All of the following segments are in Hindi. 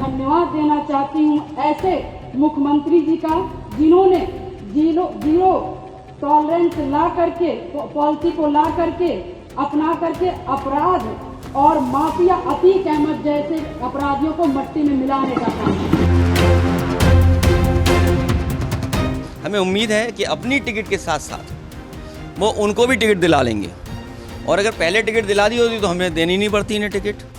धन्यवाद देना चाहती हूँ ऐसे मुख्यमंत्री जी का, जिन्होंने जीरो टॉलरेंस ला करके, पॉलिसी को ला करके, अपना करके अपराध और माफिया अतीक अहमद जैसे अपराधियों को मट्टी में मिलाने का काम। हमें उम्मीद है कि अपनी टिकट के साथ साथ वो उनको भी टिकट दिला लेंगे, और अगर पहले टिकट दिला दी होती तो हमें देनी नहीं पड़ती इन्हें टिकट।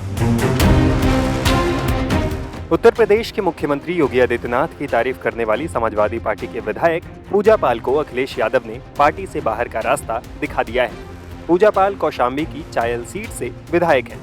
उत्तर प्रदेश के मुख्यमंत्री योगी आदित्यनाथ की तारीफ करने वाली समाजवादी पार्टी के विधायक पूजा पाल को अखिलेश यादव ने पार्टी से बाहर का रास्ता दिखा दिया है। पूजा पाल कौशाम्बी की चायल सीट से विधायक है।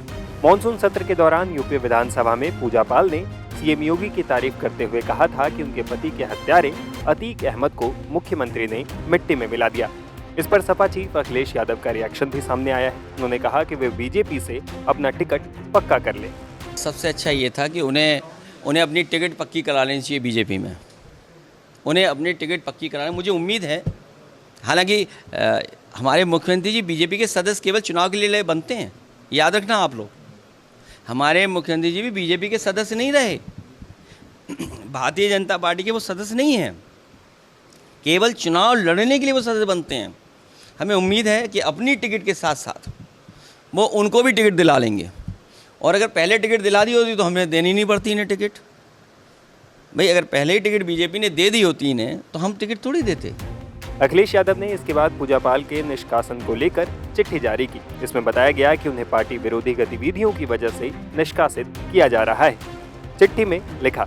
मॉनसून सत्र के दौरान यूपी विधानसभा में पूजा पाल ने सीएम योगी की तारीफ करते हुए कहा था कि उनके पति के हत्यारे अतीक अहमद को मुख्यमंत्री ने मिट्टी में मिला दिया। इस पर सपा चीफ अखिलेश यादव का रिएक्शन भी सामने आया है। उन्होंने कहा कि वे बीजेपी से अपना टिकट पक्का कर ले। सबसे अच्छा ये था कि उन्हें अपनी टिकट पक्की करा लेनी चाहिए बीजेपी में। उन्हें अपनी टिकट पक्की कराने, मुझे उम्मीद है, हालांकि हमारे मुख्यमंत्री जी बीजेपी के सदस्य केवल चुनाव के लिए बनते हैं, याद रखना आप लोग। हमारे मुख्यमंत्री जी भी बीजेपी के सदस्य नहीं रहे, भारतीय जनता पार्टी के वो सदस्य नहीं हैं, केवल चुनाव लड़ने के लिए वो सदस्य बनते हैं। हमें उम्मीद है कि अपनी टिकट के साथ साथ वो उनको भी टिकट दिला लेंगे, और अगर पहले टिकट दिला दी होती तो हमें देनी नहीं पड़ती इन्हें टिकट। भाई अगर पहले ही टिकट बीजेपी ने दे दी होती इन्हें तो हम टिकट थोड़ी देते। अखिलेश यादव ने इसके बाद पूजा पाल के निष्कासन को लेकर चिट्ठी जारी की। इसमें बताया गया कि उन्हें पार्टी विरोधी गतिविधियों की वजह से निष्कासित किया जा रहा है। चिट्ठी में लिखा,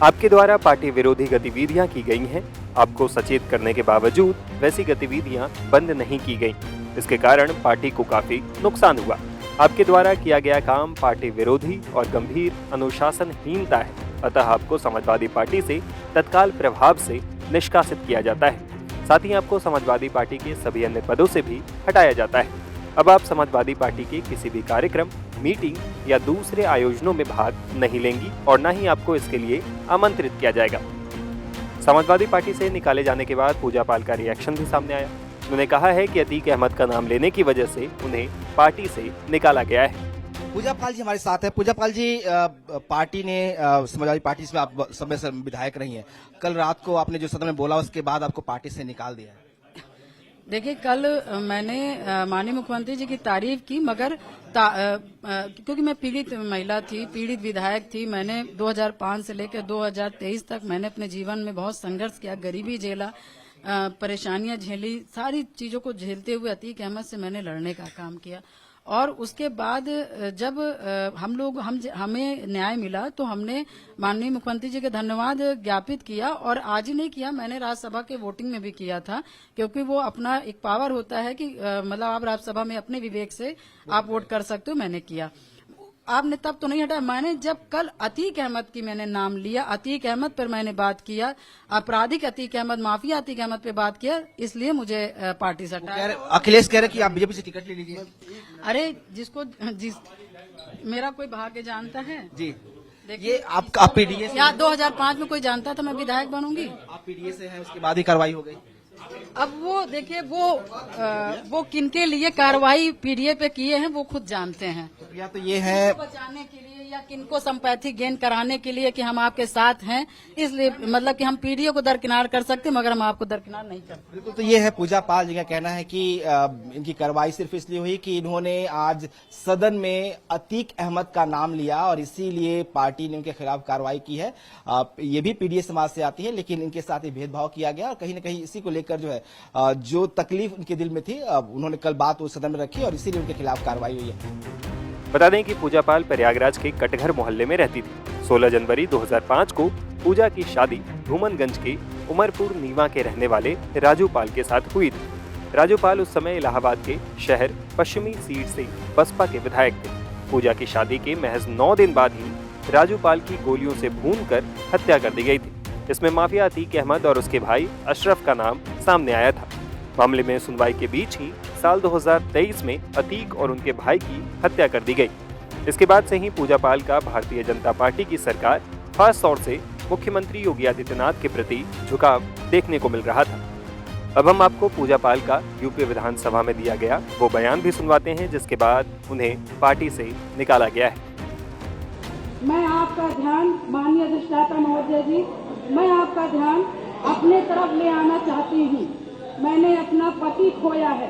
आपके द्वारा पार्टी विरोधी गतिविधियां की गई हैं। आपको सचेत करने के बावजूद वैसी गतिविधियां बंद नहीं की गई। इसके कारण पार्टी को काफी नुकसान हुआ। आपके द्वारा किया गया काम पार्टी विरोधी और गंभीर अनुशासनहीनता है, अतः आपको समाजवादी पार्टी से तत्काल प्रभाव से निष्कासित किया जाता है। साथ ही आपको समाजवादी पार्टी के सभी अन्य पदों से भी हटाया जाता है। अब आप समाजवादी पार्टी के किसी भी कार्यक्रम, मीटिंग या दूसरे आयोजनों में भाग नहीं लेंगी और न ही आपको इसके लिए आमंत्रित किया जाएगा। समाजवादी पार्टी से निकाले जाने के बाद पूजा पाल का रिएक्शन भी सामने आया। उन्होंने कहा है कि अतीक अहमद का नाम लेने की वजह से उन्हें पार्टी से निकाला गया है। पूजा पाल जी हमारे साथ है। पूजा पाल जी, पार्टी ने समाजवादी पार्टी से आप समय से विधायक रही हैं। कल रात को आपने जो सदन में बोला उसके बाद आपको पार्टी से निकाल दिया है। देखिए, कल मैंने माननीय मुख्यमंत्री जी की तारीफ की, मगर क्योंकि मैं पीड़ित महिला थी, पीड़ित विधायक थी। मैंने 2005 से लेकर 2023 तक मैंने अपने जीवन में बहुत संघर्ष किया, गरीबी झेला, परेशानियां झेली, सारी चीजों को झेलते हुए अतीक अहमद से मैंने लड़ने का काम किया। और उसके बाद जब हमें न्याय मिला तो हमने माननीय मुख्यमंत्री जी के धन्यवाद ज्ञापित किया, और आज ही नहीं किया, मैंने राज्यसभा के वोटिंग में भी किया था, क्योंकि वो अपना एक पावर होता है कि मतलब आप राज्यसभा में अपने विवेक से आप वोट कर सकते हो। मैंने किया, आपने तब तो नहीं हटाया। मैंने जब कल अतीक अहमद की मैंने नाम लिया, अतीक अहमद पर मैंने बात किया, आपराधिक अतीक अहमद, माफिया अतीक अहमद पे बात किया, इसलिए मुझे पार्टी से हटाया। अखिलेश कह रहे कि आप बीजेपी से टिकट ले लीजिए। अरे मेरा कोई भाग्य जानता है जी। ये आप पीडीए से, या 2005 में कोई जानता था मैं विधायक बनूंगी? आप पीडीए से हैं, उसके बाद ही कार्रवाई हो गई। अब वो देखिए, वो किनके लिए कार्रवाई पीडीए पे किए हैं वो खुद जानते हैं। या तो ये है बचाने के लिए या किनको संपैथी गेन कराने के लिए कि हम आपके साथ हैं, इसलिए मतलब कि हम पीडीए को दरकिनार कर सकते मगर हम आपको दरकिनार नहीं करते। बिल्कुल। तो ये है पूजा पाल जी का कहना है कि इनकी कार्रवाई सिर्फ इसलिए हुई कि इन्होंने आज सदन में अतीक अहमद का नाम लिया और इसीलिए पार्टी ने उनके खिलाफ कार्रवाई की है। ये भी पीडीए समाज से आती है, लेकिन इनके साथ ही भेदभाव किया गया और कहीं न कहीं इसी को लेकर जो है जो तकलीफ उनके दिल में थी, उन्होंने कल बात उस सदन में रखी और इसीलिए उनके खिलाफ कार्रवाई हुई है। बता दें कि पूजा पाल प्रयागराज के कटघर मोहल्ले में रहती थी। 16 जनवरी 2005 को पूजा की शादी धूमनगंज के उमरपुर नीवा के रहने वाले राजू पाल के साथ हुई थी। राजू पाल उस समय इलाहाबाद के शहर पश्चिमी सीट से बसपा के विधायक थे। पूजा की शादी के महज 9 दिन बाद ही राजू पाल की गोलियों से भूनकर हत्या कर दी गई थी। इसमें माफिया अतीक अहमद और उसके भाई अशरफ का नाम सामने आया था। मामले में सुनवाई के बीच ही साल 2023 में अतीक और उनके भाई की हत्या कर दी गई। इसके बाद से ही पूजा पाल का भारतीय जनता पार्टी की सरकार, खास तौर से मुख्यमंत्री योगी आदित्यनाथ के प्रति झुकाव देखने को मिल रहा था। अब हम आपको पूजा पाल का यूपी विधानसभा में दिया गया वो बयान भी सुनवाते हैं, जिसके बाद उन्हें पार्टी से निकाला गया है। मैं आपका ध्यान, माननीय अधिष्ठाता महोदय जी, मैं आपका ध्यान अपने तरफ ले आना चाहती हूँ। मैंने अपना पति खोया है,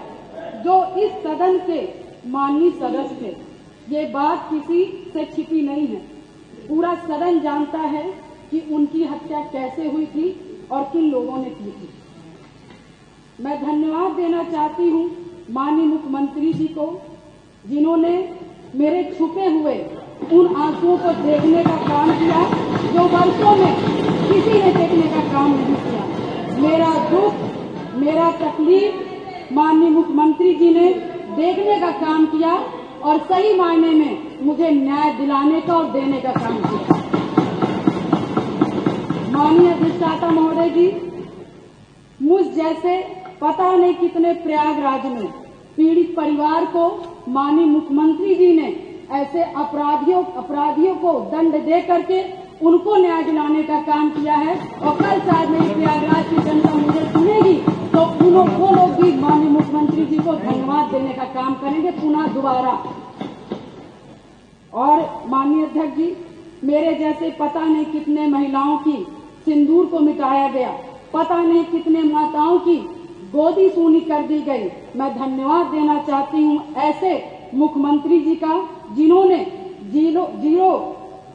जो इस सदन के माननीय सदस्य थे। ये बात किसी से छिपी नहीं है। पूरा सदन जानता है कि उनकी हत्या कैसे हुई थी और किन लोगों ने की थी। मैं धन्यवाद देना चाहती हूँ माननीय मुख्यमंत्री जी को, जिन्होंने मेरे छुपे हुए उन आंसुओं को देखने का काम किया जो वर्षों में किसी ने देखने का काम नहीं किया। मेरा दुख, मेरा तकलीफ माननीय मुख्यमंत्री जी ने देखने का काम किया और सही मायने में मुझे न्याय दिलाने का और देने का काम किया। माननीय अधिष्ठाता महोदय जी, मुझ जैसे पता नहीं कितने प्रयागराज में पीड़ित परिवार को माननीय मुख्यमंत्री जी ने ऐसे अपराधियों को दंड दे करके उनको न्याय दिलाने का काम किया है। और कल शायद मेरी प्रयागराज की जनता मुझे सुनेगी तो वो लोग भी माननीय मुख्यमंत्री जी को धन्यवाद देने का काम करेंगे पुनः दोबारा। और माननीय अध्यक्ष जी, मेरे जैसे पता नहीं कितने महिलाओं की सिंदूर को मिटाया गया, पता नहीं कितने माताओं की गोदी सूनी कर दी गई। मैं धन्यवाद देना चाहती हूँ ऐसे मुख्यमंत्री जी का, जिन्होंने जीरो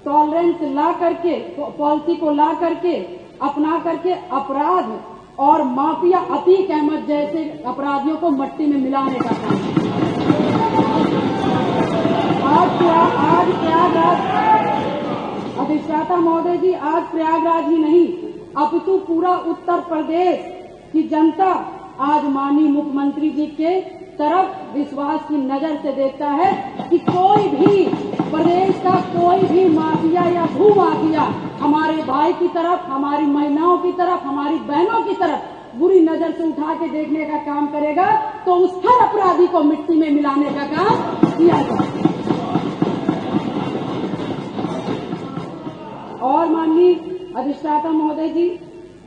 टॉलरेंस ला करके, पॉलिसी को ला करके, अपना करके अपराध और माफिया अतीक अहमद जैसे अपराधियों को मट्टी में मिलाने का काम। आज प्रयागराज, अधिष्ठाता महोदय जी, आज प्रयागराज ही नहीं अपितु पूरा उत्तर प्रदेश की जनता आज माननीय मुख्यमंत्री जी के तरफ विश्वास की नजर से देखता है कि कोई भी प्रदेश का कोई भी माफिया या भू माफिया हमारे भाई की तरफ, हमारी महिलाओं की तरफ, हमारी बहनों की तरफ बुरी नजर से उठा के देखने का काम करेगा तो उस हर अपराधी को मिट्टी में मिलाने का काम किया जाए। और माननीय अधिष्ठाता महोदय जी,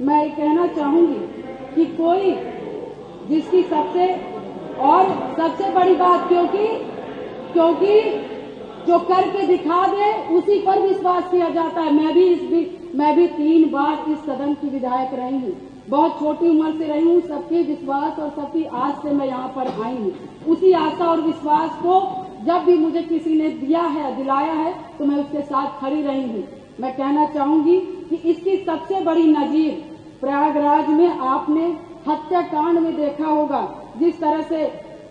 मैं ये कहना चाहूंगी कि कोई जिसकी सबसे बड़ी बात, क्योंकि जो करके दिखा दे उसी पर विश्वास किया जाता है। मैं भी 3 बार इस सदन की विधायक रही हूँ, बहुत छोटी उम्र से रही हूँ। सबके विश्वास और सबकी आस से मैं यहाँ पर आई हूँ। उसी आशा और विश्वास को जब भी मुझे किसी ने दिलाया है तो मैं उसके साथ खड़ी रही हूँ। मैं कहना चाहूंगी कि इसकी सबसे बड़ी नजीर प्रयागराज में आपने हत्याकांड में देखा होगा, जिस तरह से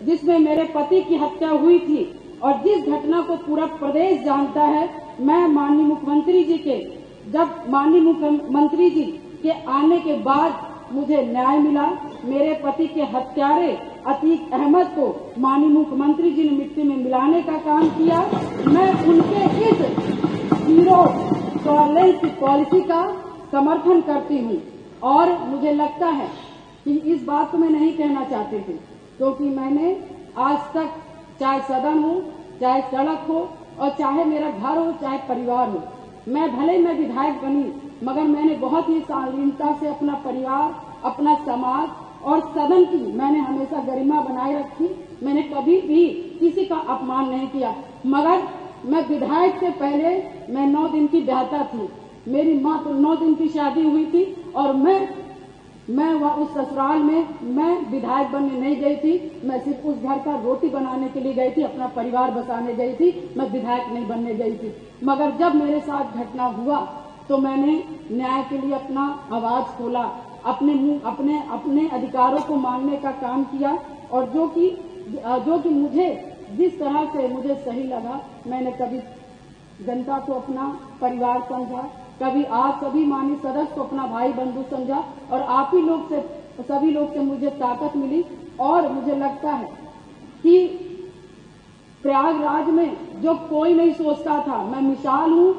जिसमें मेरे पति की हत्या हुई थी और जिस घटना को पूरा प्रदेश जानता है। मैं माननीय मुख्यमंत्री जी के आने के बाद मुझे न्याय मिला। मेरे पति के हत्यारे अतीक अहमद को माननीय मुख्यमंत्री जी ने मिट्टी में मिलाने का काम किया। मैं उनके इस जीरो टॉलरेंस की पॉलिसी का समर्थन करती हूँ और मुझे लगता है कि इस बात को मैं नहीं कहना चाहती थी, क्योंकि मैंने आज तक, चाहे सदन हो, चाहे सड़क हो और चाहे मेरा घर हो, चाहे परिवार हो, मैं विधायक बनी मगर मैंने बहुत ही शालीनता से अपना परिवार, अपना समाज और सदन की मैंने हमेशा गरिमा बनाए रखी। मैंने कभी भी किसी का अपमान नहीं किया। मगर मैं विधायक से पहले मैं 9 दिन की ब्याहता थी। मेरी माँ को 9 दिन की शादी हुई थी और मैं उस ससुराल में मैं विधायक बनने नहीं गई थी। मैं सिर्फ उस घर का रोटी बनाने के लिए गई थी, अपना परिवार बसाने गई थी। मैं विधायक नहीं बनने गई थी। मगर जब मेरे साथ घटना हुआ तो मैंने न्याय के लिए अपना आवाज खोला, अपने अधिकारों को मांगने का काम किया और जो कि मुझे जिस तरह से मुझे सही लगा, मैंने कभी जनता को अपना परिवार समझा, कभी आप सभी माननीय सदस्य को अपना भाई बंधु समझा और आप ही लोग से, सभी लोग से मुझे ताकत मिली। और मुझे लगता है कि प्रयागराज में जो कोई नहीं सोचता था, मैं मिसाल हूँ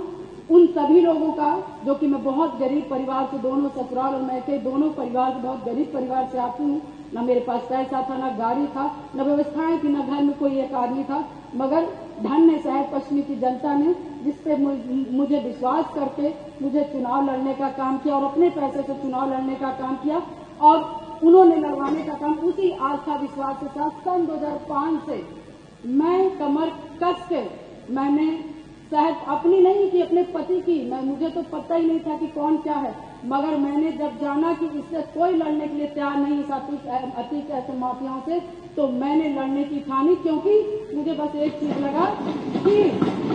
उन सभी लोगों का, जो कि मैं बहुत गरीब परिवार से, दोनों ससुराल और मैके दोनों परिवार से, बहुत गरीब परिवार से आती हूँ। न मेरे पास पैसा था, न गाड़ी था, न व्यवस्थाएं थी, न घर में कोई एक आदमी था। मगर धन्य शहर पश्चिमी की जनता ने, जिसपे मुझे विश्वास करके मुझे चुनाव लड़ने का काम किया और अपने पैसे से चुनाव लड़ने का काम किया और उन्होंने लड़वाने का काम उसी आस्था विश्वास के साथ सन 2005 से मैं कमर कस के मैंने शायद अपनी नहीं कि अपने पति की, मुझे तो पता ही नहीं था कि कौन क्या है, मगर मैंने जब जाना कि इससे कोई लड़ने के लिए तैयार नहीं था अतीक ऐसे माफियाओं से, तो मैंने लड़ने की ठानी, क्योंकि मुझे बस एक चीज लगा कि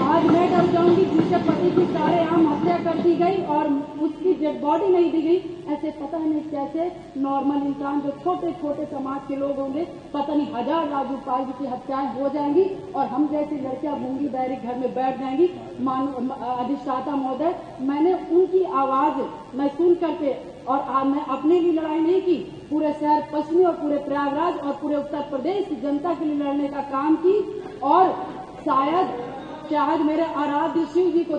आज मैं डर जाऊंगी जिसके पति की सारेआम हत्या कर दी गई और उसकी डेड बॉडी नहीं दी गई। ऐसे पता नहीं कैसे नॉर्मल इंसान जो छोटे छोटे समाज के लोग होंगे, पता नहीं हजार राजू पाल की हत्याएं हो जाएंगी और हम जैसी लड़कियां गूंगी बहरी घर में बैठ जाएंगी। अधिष्ठाता महोदय, मैंने उनकी आवाज मैं सुन करके और मैं अपने लिए लड़ाई नहीं की, पूरे शहर पश्चिमी और पूरे प्रयागराज और पूरे उत्तर प्रदेश की जनता के लिए लड़ने का काम की और शायद मेरे आराध्य शिव जी को